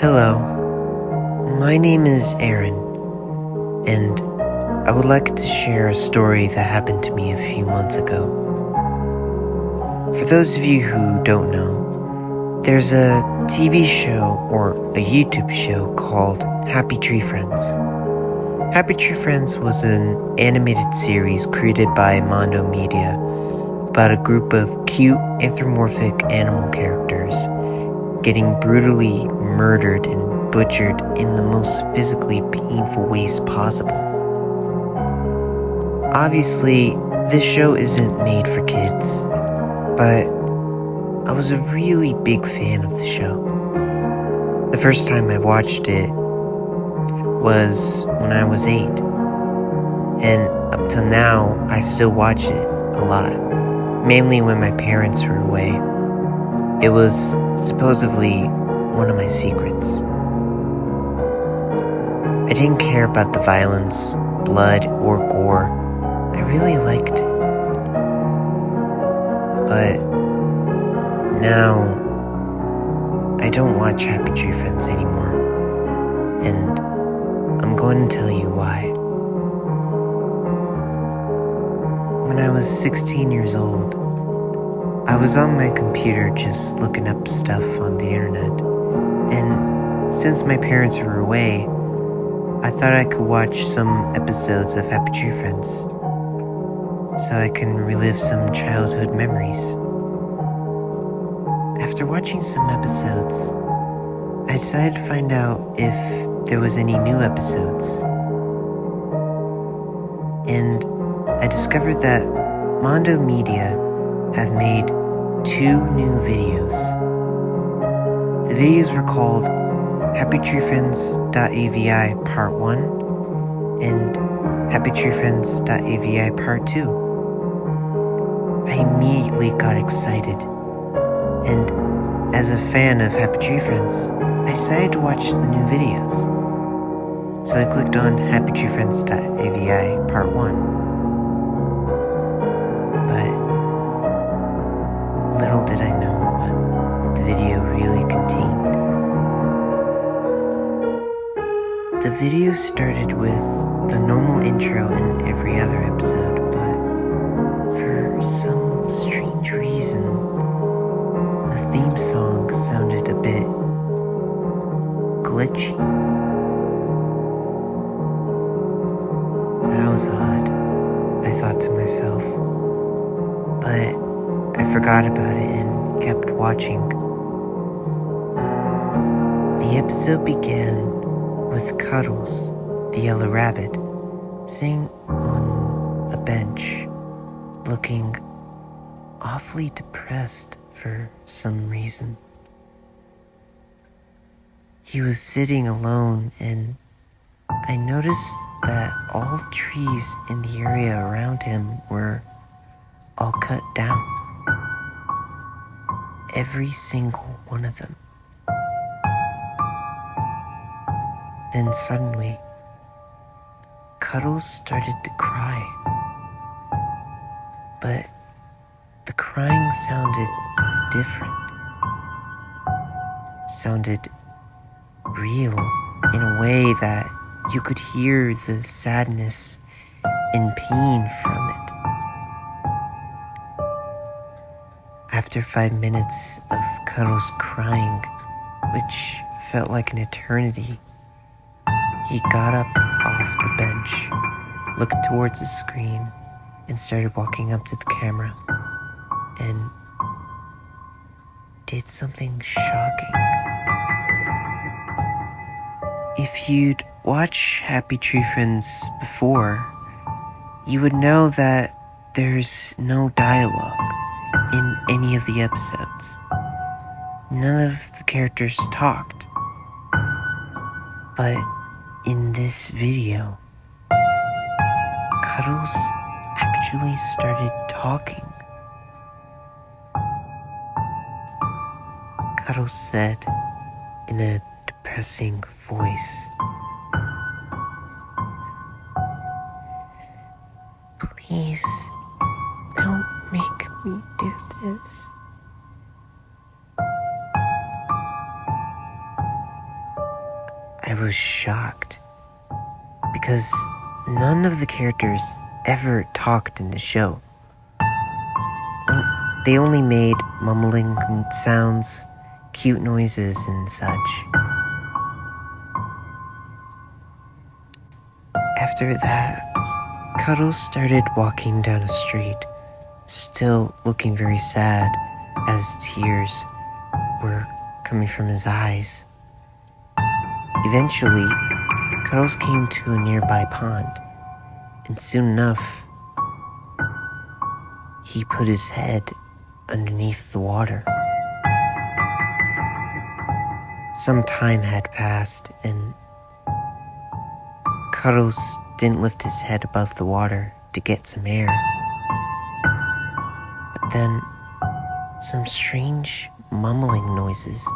Hello, my name is Aaron, and I would like to share a story that happened to me a few months ago. For those of you who don't know, there's a TV show or a YouTube show called Happytreefriends. Happytreefriends was an animated series created by Mondo Media about a group of cute anthropomorphic animal characters getting brutally murdered and butchered in the most physically painful ways possible. Obviously, this show isn't made for kids, but I was a really big fan of the show. The first time I watched it was when I was 8, and up till now, I still watch it a lot, mainly when my parents were away. It was supposedly one of my secrets. I didn't care about the violence, blood, or gore. I really liked it. But now, I don't watch Happytreefriends anymore, and I'm going to tell you why. When I was 16 years old, I was on my computer just looking up stuff on the internet, and since my parents were away, I thought I could watch some episodes of Happytreefriends so I can relive some childhood memories. After watching some episodes, I decided to find out if there was any new episodes, and I discovered that Mondo Media have made 2 new videos. The videos were called Happytreefriends.avi Part 1 and Happytreefriends.avi Part 2. I immediately got excited, and as a fan of Happytreefriends, I decided to watch the new videos. So I clicked on Happytreefriends.avi Part 1. But little did I know what the video really contained. The video started with the normal intro in every other episode, but for some strange reason, the theme song sounded a bit glitchy. That was odd, I thought to myself, but I forgot about it and kept watching. The episode began with Cuddles, the yellow rabbit, sitting on a bench, looking awfully depressed for some reason. He was sitting alone, and I noticed that all the trees in the area around him were all cut down. Every single one of them. Then suddenly, Cuddles started to cry. But the crying sounded different. Sounded real in a way that you could hear the sadness and pain from it. After 5 minutes of Cuddles crying, which felt like an eternity, he got up off the bench, looked towards the screen, and started walking up to the camera, and did something shocking. If you'd watched Happytreefriends before, you would know that there's no dialogue in any of the episodes. None of the characters talked. But in this video, Cuddles actually started talking. Cuddles said in a depressing voice, "Please, don't make me do this." was shocked because none of the characters ever talked in the show. They only made mumbling sounds, cute noises, and such. After that, Cuddles started walking down a street, still looking very sad as tears were coming from his eyes. Eventually, Cuddles came to a nearby pond, and soon enough, he put his head underneath the water. Some time had passed, and Cuddles didn't lift his head above the water to get some air. But then, some strange mumbling noises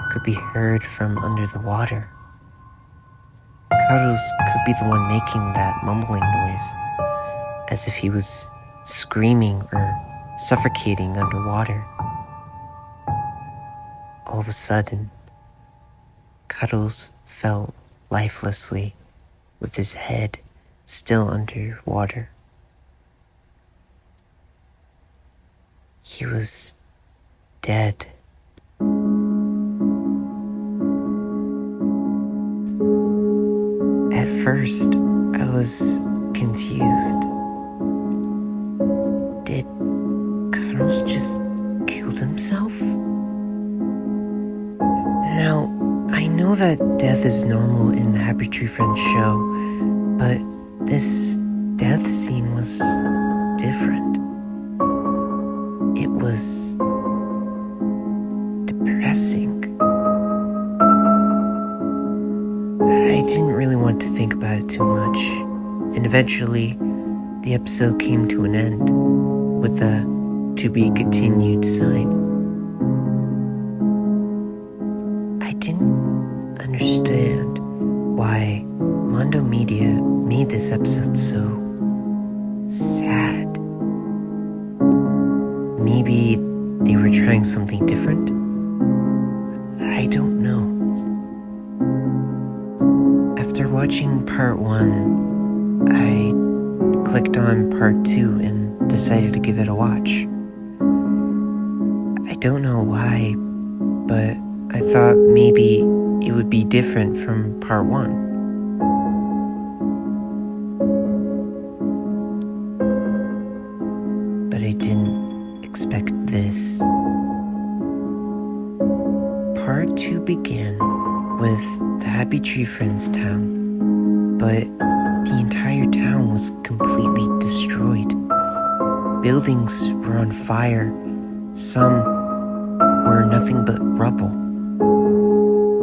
could be heard from under the water. Cuddles could be the one making that mumbling noise, as if he was screaming or suffocating underwater. All of a sudden, Cuddles fell lifelessly with his head still underwater. He was dead. At first, I was confused. Did Cuddles just kill himself? Now, I know that death is normal in the Happy Tree Friends show, but this death scene was different. It was depressing. I didn't really want to think about it too much, and eventually the episode came to an end with a "to be continued" sign. I didn't understand why Mondo Media made this episode so sad. Maybe they were trying something different? I don't know. After watching part 1, I clicked on part 2 and decided to give it a watch. I don't know why, but I thought maybe it would be different from part 1. But I didn't expect this. Part 2 began with the Happy Tree Friends town, but the entire town was completely destroyed. Buildings were on fire. Some were nothing but rubble.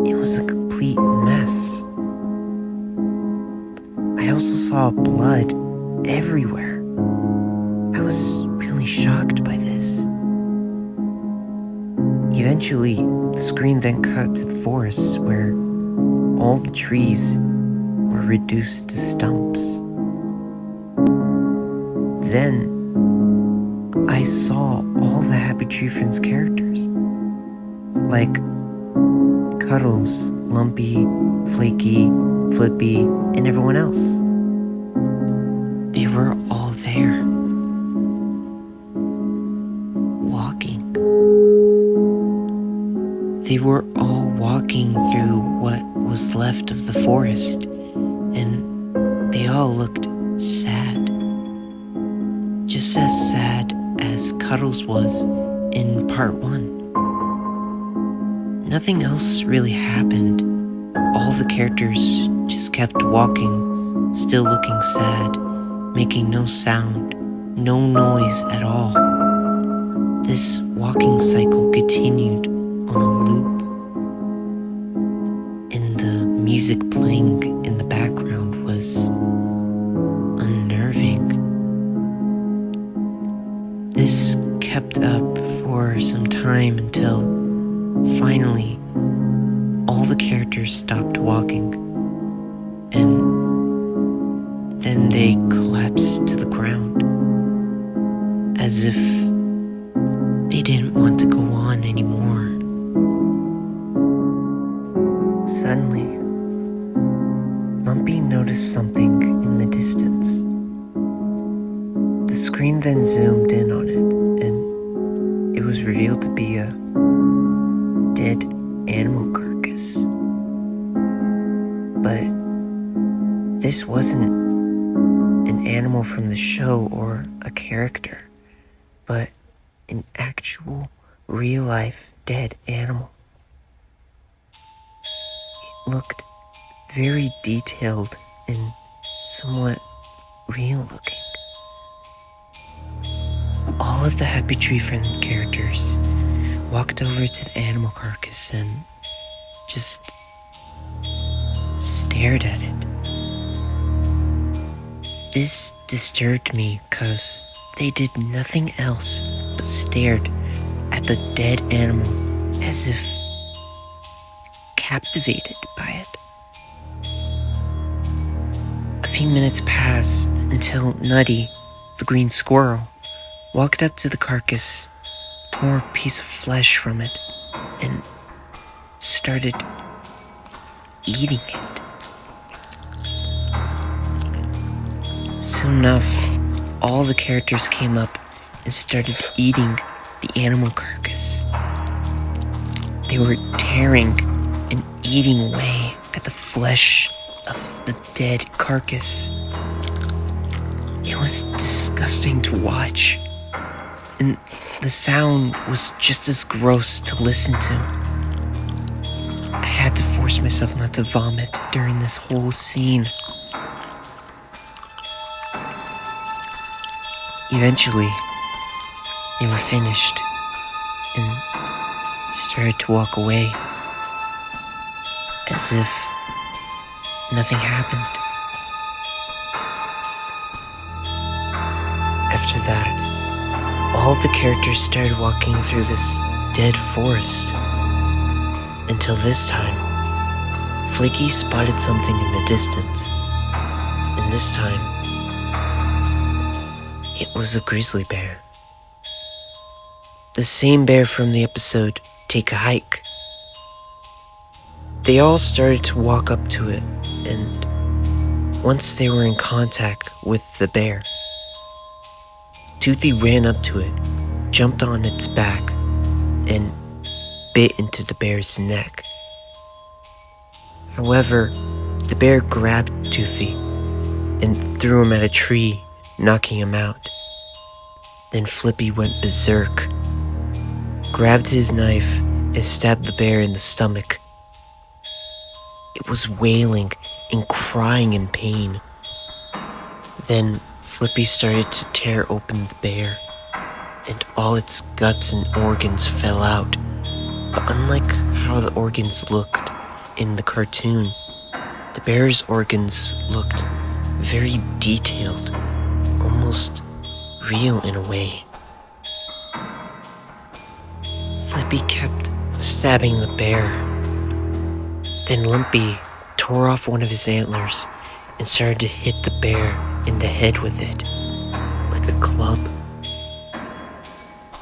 It was a complete mess. I also saw blood everywhere. I was really shocked by this. Eventually, the screen then cut to the forest where all the trees were reduced to stumps. Then, I saw all the Happy Tree Friends characters, like Cuddles, Lumpy, Flaky, Flippy, and everyone else. They were all there, walking. They were all walking through what was left of the forest, and they all looked sad. Just as sad as Cuddles was in part 1. Nothing else really happened. All the characters just kept walking, still looking sad, making no sound, no noise at all. This walking cycle continued on a loop, and the music playing in the background was unnerving. This kept up for some time until finally all the characters stopped walking, and then they collapsed to the ground as if they didn't want to go on anymore. Suddenly, noticed something in the distance. The screen then zoomed in on it, and it was revealed to be a dead animal carcass. But this wasn't an animal from the show or a character, but an actual, real-life dead animal. It looked very detailed and somewhat real-looking. All of the Happy Tree Friend characters walked over to the animal carcass and just stared at it. This disturbed me because they did nothing else but stared at the dead animal as if captivated by it. A few minutes passed until Nutty, the green squirrel, walked up to the carcass, tore a piece of flesh from it, and started eating it. Soon enough, all the characters came up and started eating the animal carcass. They were tearing and eating away at the flesh of the dead carcass. It was disgusting to watch, and the sound was just as gross to listen to. I had to force myself not to vomit during this whole scene. Eventually, they were finished and started to walk away as if nothing happened. After that, all of the characters started walking through this dead forest until this time, Flaky spotted something in the distance, and this time, it was a grizzly bear. The same bear from the episode Take a Hike. They all started to walk up to it, and once they were in contact with the bear, Toothy ran up to it, jumped on its back, and bit into the bear's neck. However, the bear grabbed Toothy and threw him at a tree, knocking him out. Then Flippy went berserk, grabbed his knife, and stabbed the bear in the stomach. It was wailing and crying in pain. Then Flippy started to tear open the bear, and all its guts and organs fell out. But unlike how the organs looked in the cartoon, the bear's organs looked very detailed, almost real in a way. Flippy kept stabbing the bear. Then Lumpy tore off one of his antlers and started to hit the bear in the head with it, like a club.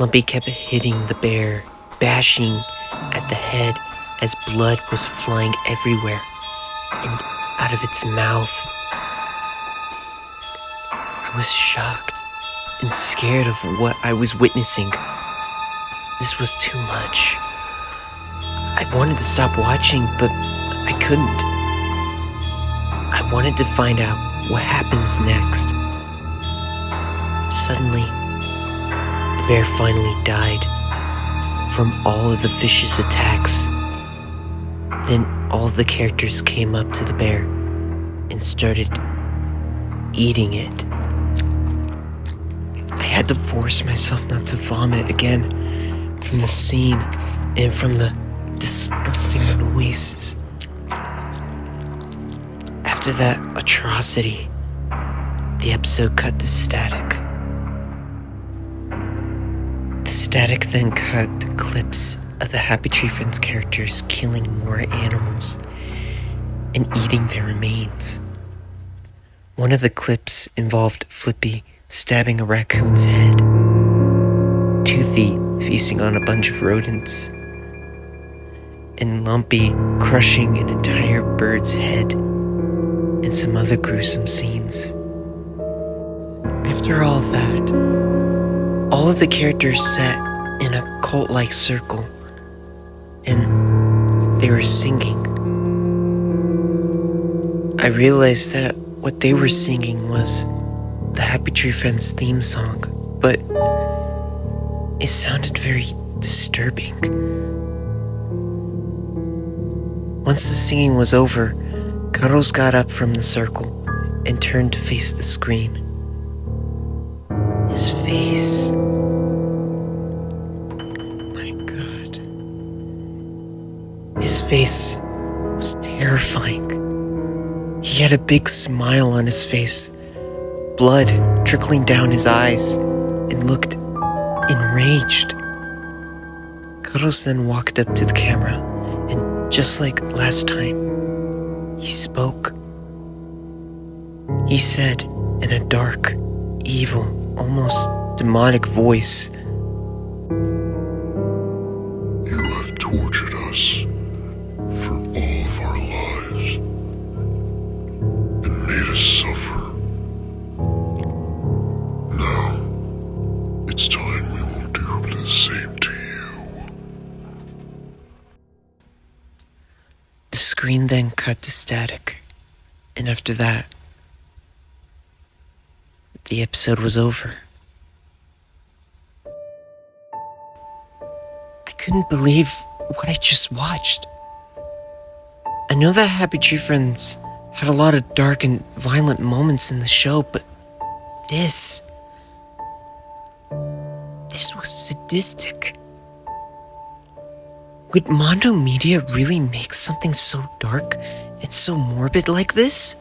Lumpy kept hitting the bear, bashing at the head as blood was flying everywhere and out of its mouth. I was shocked and scared of what I was witnessing. This was too much. I wanted to stop watching, but I couldn't. I wanted to find out what happens next. Suddenly, the bear finally died from all of the vicious attacks. Then all the characters came up to the bear and started eating it. I had to force myself not to vomit again from the scene and from the disgusting noises. After that atrocity, the episode cut to static. The static then cut to clips of the Happy Tree Friends characters killing more animals and eating their remains. One of the clips involved Flippy stabbing a raccoon's head, Toothy feasting on a bunch of rodents, and Lumpy crushing an entire bird's head. and some other gruesome scenes. After all that, all of the characters sat in a cult-like circle, and they were singing. I realized that what they were singing was the Happy Tree Friends theme song, but it sounded very disturbing. Once the singing was over, Cuddles got up from the circle and turned to face the screen. His face... my God. His face was terrifying. He had a big smile on his face, blood trickling down his eyes, and looked enraged. Cuddles then walked up to the camera, and just like last time, he spoke. He said in a dark, evil, almost demonic voice, "You have tortured us for all of our lives and made us suffer. Now, it's time we will do the same to you." The screen then cut to static, and after that, the episode was over. I couldn't believe what I just watched. I know that Happy Tree Friends had a lot of dark and violent moments in the show, but this was sadistic. Would Mondo Media really make something so dark and so morbid like this?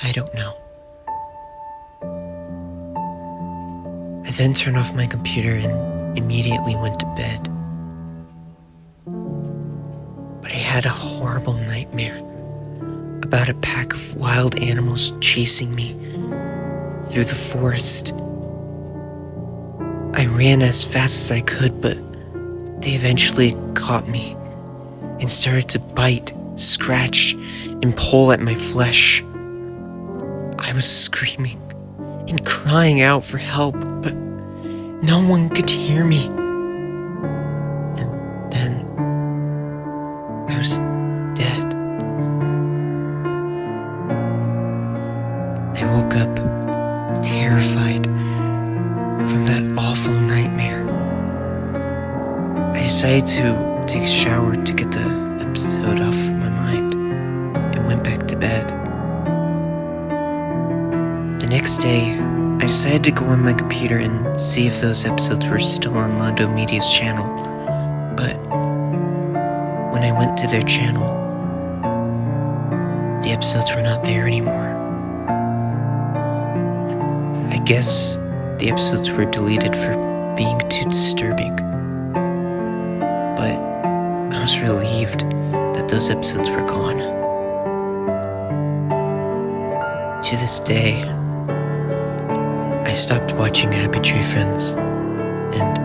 I don't know. I then turned off my computer and immediately went to bed. But I had a horrible nightmare about a pack of wild animals chasing me through the forest. I ran as fast as I could, but they eventually caught me and started to bite, scratch, and pull at my flesh. I was screaming and crying out for help, but no one could hear me. And then I was dead. I woke up terrified from that awful nightmare. I decided to take a shower to get the episode off my mind and went back to bed. The next day, I decided to go on my computer and see if those episodes were still on Mondo Media's channel, but when I went to their channel, the episodes were not there anymore. I guess the episodes were deleted for being too disturbing, but I was relieved that those episodes were gone. To this day, I stopped watching Happy Tree Friends, and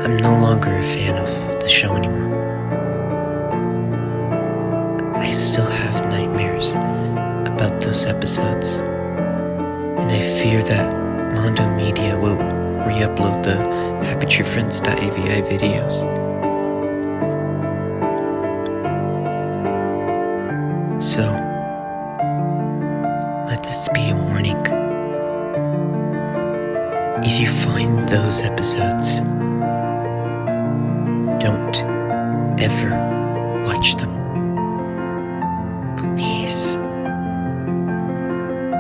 I'm no longer a fan of the show anymore. I still have nightmares about those episodes, and I fear that Mondo Media will re-upload the Happytreefriends.avi videos. So, let this be a warning. If you find those episodes, don't ever watch them. Please,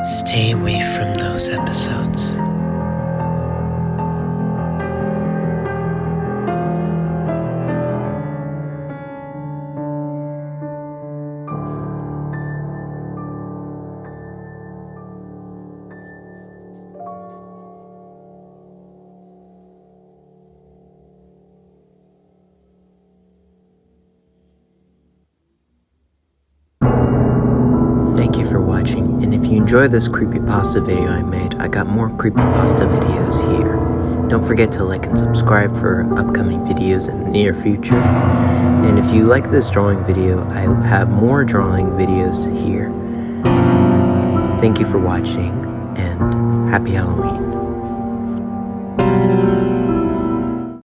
stay away from those episodes. Thank you for watching, and if you enjoyed this creepypasta video I made, I got more creepypasta videos here. Don't forget to like and subscribe for upcoming videos in the near future. And if you like this drawing video, I have more drawing videos here. Thank you for watching, and happy Halloween.